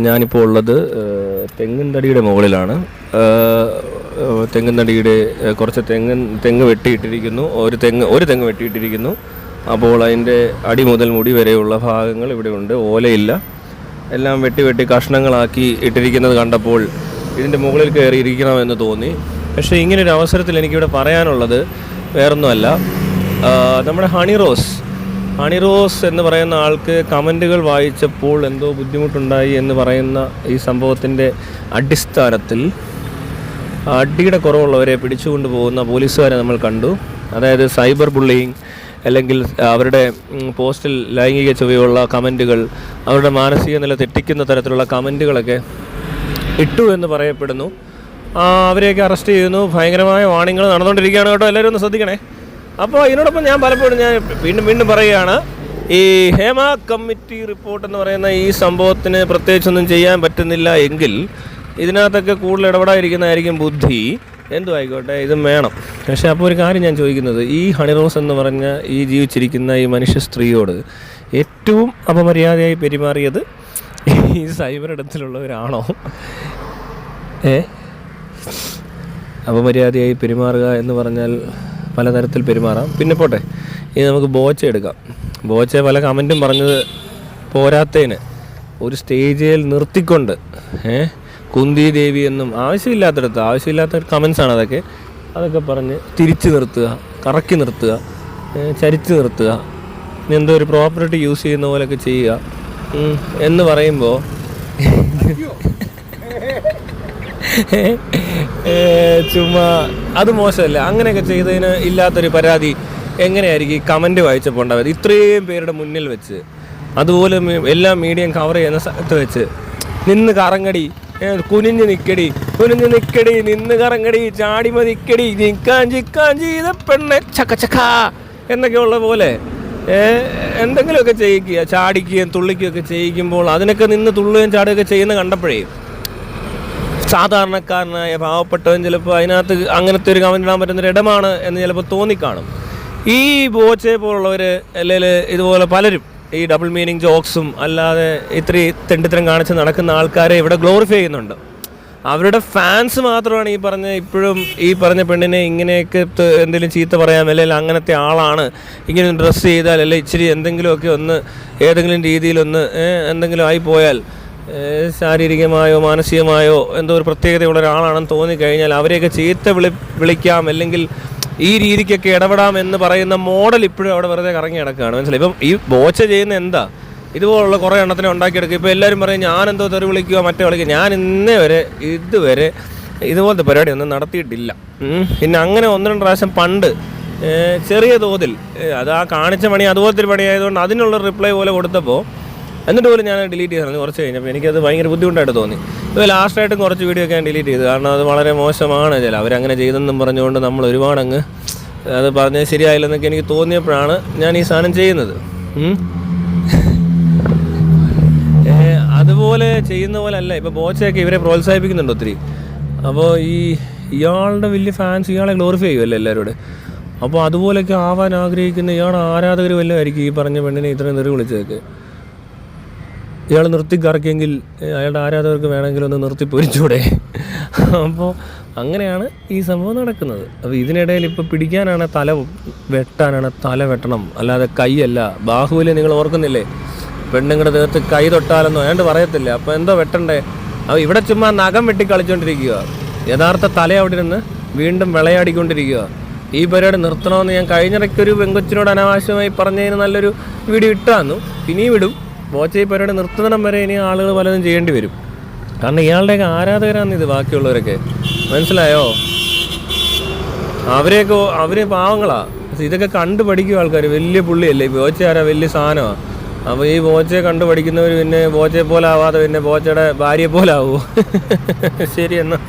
ഞാനിപ്പോൾ ഉള്ളത് തെങ്ങിൻതടിയുടെ മുകളിലാണ്. തെങ്ങിൻതടിയുടെ കുറച്ച് തെങ്ങ് വെട്ടിയിട്ടിരിക്കുന്നു. ഒരു തെങ്ങ് വെട്ടിയിട്ടിരിക്കുന്നു. അപ്പോൾ അതിൻ്റെ അടി മുതൽ മുടി വരെയുള്ള ഭാഗങ്ങൾ ഇവിടെ ഉണ്ട്. ഓലയില്ല, എല്ലാം വെട്ടി കഷ്ണങ്ങളാക്കി ഇട്ടിരിക്കുന്നത് കണ്ടപ്പോൾ ഇതിൻ്റെ മുകളിൽ കയറിയിരിക്കണമെന്ന് തോന്നി. പക്ഷേ ഇങ്ങനൊരു അവസരത്തിൽ എനിക്കിവിടെ പറയാനുള്ളത് വേറൊന്നുമല്ല. നമ്മുടെ ഹണി റോസ് എന്ന് പറയുന്ന ആൾക്ക് കമൻറ്റുകൾ വായിച്ചപ്പോൾ എന്തോ ബുദ്ധിമുട്ടുണ്ടായി എന്ന് പറയുന്ന ഈ സംഭവത്തിൻ്റെ അടിസ്ഥാനത്തിൽ അടിയുടെ കുറവുള്ളവരെ പിടിച്ചുകൊണ്ട് പോകുന്ന പോലീസുകാരെ നമ്മൾ കണ്ടു. അതായത് സൈബർ ബുള്ളിയിങ് അല്ലെങ്കിൽ അവരുടെ പോസ്റ്റിൽ ലൈംഗിക ചുവയുള്ള കമൻറ്റുകൾ, അവരുടെ മാനസിക നില തെറ്റിക്കുന്ന തരത്തിലുള്ള കമൻറ്റുകളൊക്കെ ഇട്ടു എന്ന് പറയപ്പെടുന്നു. അവരെയൊക്കെ അറസ്റ്റ് ചെയ്യുന്നു. ഭയങ്കരമായ വാണിങ്ങൾ നടന്നുകൊണ്ടിരിക്കുകയാണ് കേട്ടോ, എല്ലാവരും ഒന്ന് ശ്രദ്ധിക്കണേ. അപ്പോൾ ഇതിനോടൊപ്പം ഞാൻ പലപ്പോഴും വീണ്ടും പറയുകയാണ്, ഈ ഹേമ കമ്മിറ്റി റിപ്പോർട്ട് എന്ന് പറയുന്ന ഈ സംഭവത്തിന് പ്രത്യേകിച്ചൊന്നും ചെയ്യാൻ പറ്റുന്നില്ല എങ്കിൽ ഇതിനകത്തൊക്കെ കൂടുതൽ ഇടപെടാതിരിക്കുന്നതായിരിക്കും ബുദ്ധി. എന്തും ആയിക്കോട്ടെ, ഇതും വേണം. പക്ഷേ അപ്പോൾ ഒരു കാര്യം ഞാൻ ചോദിക്കുന്നത്, ഈ ഹണി റോസ് എന്ന് പറഞ്ഞ ഈ ജീവിച്ചിരിക്കുന്ന ഈ മനുഷ്യ സ്ത്രീയോട് ഏറ്റവും അപമര്യാദയായി പെരുമാറിയത് ഈ സൈബർ ഇടത്തിലുള്ളവരാണോ? അപമര്യാദയായി പെരുമാറുക എന്ന് പറഞ്ഞാൽ പലതരത്തിൽ പെരുമാറാം. പിന്നെ പോട്ടെ, ഇനി നമുക്ക് ബോച്ച എടുക്കാം. ബോച്ച പല കമൻറ്റും പറഞ്ഞത് പോരാത്തതിന് ഒരു സ്റ്റേജിൽ നിർത്തിക്കൊണ്ട് കുന്തി ദേവി എന്നും ആവശ്യമില്ലാത്ത കമൻസാണ് അതൊക്കെ പറഞ്ഞ് തിരിച്ചു നിർത്തുക, കറക്കി നിർത്തുക, ചരിച്ച് നിർത്തുക, എന്തോ ഒരു പ്രോപ്പർട്ടി യൂസ് ചെയ്യുന്ന പോലെയൊക്കെ ചെയ്യുക എന്ന് പറയുമ്പോൾ ചുമ്മാ അത് മോശമല്ല. അങ്ങനെയൊക്കെ ചെയ്തതിന് ഇല്ലാത്തൊരു പരാതി എങ്ങനെയായിരിക്കും ഈ കമൻറ്റ് വായിച്ചപ്പോൾ ഉണ്ടായത്? ഇത്രയും പേരുടെ മുന്നിൽ വെച്ച്, അതുപോലെ എല്ലാ മീഡിയയും കവർ ചെയ്യുന്ന സ്ഥലത്ത് വെച്ച് നിന്ന് കറങ്ങടി, കുനിഞ്ഞ് നിൽക്കടി, നിന്ന് കറങ്ങടി, ചാടിമ നിൽക്കടി, ചിക്കാഞ്ചി ഇത് പെണ്ണെ ചക്ക എന്നൊക്കെ ഉള്ള പോലെ എന്തെങ്കിലുമൊക്കെ ചെയ്യിക്കുക, ചാടിക്കുകയും തുള്ളിക്കുകയൊക്കെ ചെയ്യിക്കുമ്പോൾ അതിനൊക്കെ നിന്ന് തുള്ളുകയും ചാടുകയൊക്കെ ചെയ്യുന്ന കണ്ടപ്പോഴേ സാധാരണക്കാരനായ പാവപ്പെട്ടവൻ ചിലപ്പോൾ അതിനകത്ത് അങ്ങനത്തെ ഒരു കമൻറ്റ് ഇടാൻ പറ്റുന്നൊരു ഇടമാണ് എന്ന് ചിലപ്പോൾ തോന്നിക്കാണും. ഈ ബോച്ചെ പോലുള്ളവർ അല്ലെങ്കിൽ ഇതുപോലെ പലരും ഈ ഡബിൾ മീനിങ് ജോക്സും അല്ലാതെ ഇത്രയും തെണ്ടിത്തരം കാണിച്ച് നടക്കുന്ന ആൾക്കാരെ ഇവിടെ ഗ്ലോറിഫൈ ചെയ്യുന്നുണ്ട്. അവരുടെ ഫാൻസ് മാത്രമാണ് ഇപ്പോഴും ഈ പറഞ്ഞ പെണ്ണിനെ ഇങ്ങനെയൊക്കെ എന്തെങ്കിലും ചീത്ത പറയാം, അല്ലെങ്കിൽ അങ്ങനത്തെ ആളാണ്, ഇങ്ങനെ ഡ്രസ്സ് ചെയ്താൽ അല്ലെങ്കിൽ ഇച്ചിരി എന്തെങ്കിലുമൊക്കെ ഒന്ന് ഏതെങ്കിലും രീതിയിലൊന്ന് എന്തെങ്കിലും ആയിപ്പോയാൽ ശാരീരികമായോ മാനസികമായോ എന്തോ ഒരു പ്രത്യേകതയുള്ള ഒരാളാണെന്ന് തോന്നിക്കഴിഞ്ഞാൽ അവരെയൊക്കെ ചീത്ത വിളിക്കാം, അല്ലെങ്കിൽ ഈ രീതിക്കൊക്കെ ഇടപെടാം എന്ന് പറയുന്ന മോഡൽ ഇപ്പോഴും അവിടെ വെറുതെ കറങ്ങി കിടക്കുകയാണ്. മനസ്സിലായി? ഇപ്പം ഈ ബോച്ച ചെയ്യുന്ന എന്താ? ഇതുപോലുള്ള കുറേ എണ്ണത്തിനെ ഉണ്ടാക്കിയെടുക്കുക. ഇപ്പോൾ എല്ലാവരും പറയും ഞാനെന്തോ തെറി വിളിക്കുക, മറ്റേ വിളിക്കുക. ഞാൻ ഇതുവരെ ഇതുപോലത്തെ പരിപാടി ഒന്നും നടത്തിയിട്ടില്ല. പിന്നെ അങ്ങനെ 1-2 പ്രാവശ്യം പണ്ട് ചെറിയ തോതിൽ അത് ആ കാണിച്ച പണി അതുപോലത്തെ ഒരു പണിയായതുകൊണ്ട് അതിനുള്ള റിപ്ലൈ പോലെ കൊടുത്തപ്പോൾ എന്നിട്ട് പോലും ഞാൻ ഡിലീറ്റ് ചെയ്തു. കുറച്ച് കഴിഞ്ഞപ്പോൾ എനിക്കത് ഭയങ്കര ബുദ്ധിമുട്ടായിട്ട് തോന്നി. ഇപ്പോൾ ലാസ്റ്റായിട്ടും കുറച്ച് വീഡിയോ ഒക്കെ ഞാൻ ഡിലീറ്റ് ചെയ്തു. കാരണം അത് വളരെ മോശമാണ്. അവരങ്ങനെ ചെയ്തെന്നും പറഞ്ഞുകൊണ്ട് നമ്മൾ ഒരുപാട് അത് പറഞ്ഞത് ശരിയായില്ലെന്നൊക്കെ എനിക്ക് തോന്നിയപ്പോഴാണ് ഞാൻ ഈ സാധനം ചെയ്യുന്നത്. അതുപോലെ ചെയ്യുന്ന പോലെ അല്ല ഇപ്പോൾ ബോച്ചയൊക്കെ ഇവരെ പ്രോത്സാഹിപ്പിക്കുന്നുണ്ട് ഒത്തിരി. അപ്പോൾ ഇയാളുടെ വലിയ ഫാൻസ് ഇയാളെ ഗ്ലോറിഫൈ ചെയ്യുമല്ലോ എല്ലാവരോടും. അപ്പോൾ അതുപോലെയൊക്കെ ആവാൻ ആഗ്രഹിക്കുന്ന ഇയാളുടെ ആരാധകർ വല്ലതും ആയിരിക്കും ഈ പറഞ്ഞ പെണ്ണിനെ ഇത്രയും തെറി വിളിച്ചതൊക്കെ. ഇയാൾ നിർത്തിക്കറക്കിയെങ്കിൽ അയാളുടെ ആരാധകർക്ക് വേണമെങ്കിൽ ഒന്ന് നിർത്തി പൊരിച്ചൂടെ? അപ്പോൾ അങ്ങനെയാണ് ഈ സംഭവം നടക്കുന്നത്. അപ്പോൾ ഇതിനിടയിൽ ഇപ്പോൾ പിടിക്കാനാണ് തല വെട്ടാനാണ് തല വെട്ടണം, അല്ലാതെ കൈയല്ല. ബാഹുബലി നിങ്ങൾ ഓർക്കുന്നില്ലേ? പെണ്ണുങ്ങളുടെ ദേഹത്ത് കൈ തൊട്ടാലെന്നോ ഏണ്ട് പറയത്തില്ല. അപ്പോൾ എന്തോ വെട്ടണ്ടേ? അപ്പോൾ ഇവിടെ ചുമ്മാ നഖം വെട്ടി കളിച്ചുകൊണ്ടിരിക്കുക. യഥാർത്ഥ തല അവിടെ നിന്ന് വീണ്ടും വിളയാടിക്കൊണ്ടിരിക്കുക. ഈ പരിപാടി നിർത്തണമെന്ന് ഞാൻ കഴിഞ്ഞിടയ്ക്കൊരു പെങ്കൊച്ചിനോട് അനാവശ്യമായി പറഞ്ഞതിന് നല്ലൊരു വീഡിയോ ഇട്ടാന്നു. പിന്നെയും വിടും. ബോച്ച ഈ പരിപാടി നിർത്തുന്നിടം വരെ ഇനി ആളുകൾ പലതും ചെയ്യേണ്ടി വരും. കാരണം ഇയാളുടെയൊക്കെ ആരാധകരാണ് ഇത് ബാക്കിയുള്ളവരൊക്കെ. മനസ്സിലായോ? അവർ പാവങ്ങളാ. ഇതൊക്കെ കണ്ടു പഠിക്കും ആൾക്കാർ. വലിയ പുള്ളിയല്ലേ ബോച്ച, ആരാ വലിയ സാധനമാണ്. അപ്പോൾ ഈ ബോച്ചയെ കണ്ടു പഠിക്കുന്നവർ പിന്നെ ബോച്ചയെ പോലെ ആവാതെ പിന്നെ ബോച്ചയുടെ ഭാര്യയെ പോലെ ആവുമോ? ശരി എന്നാൽ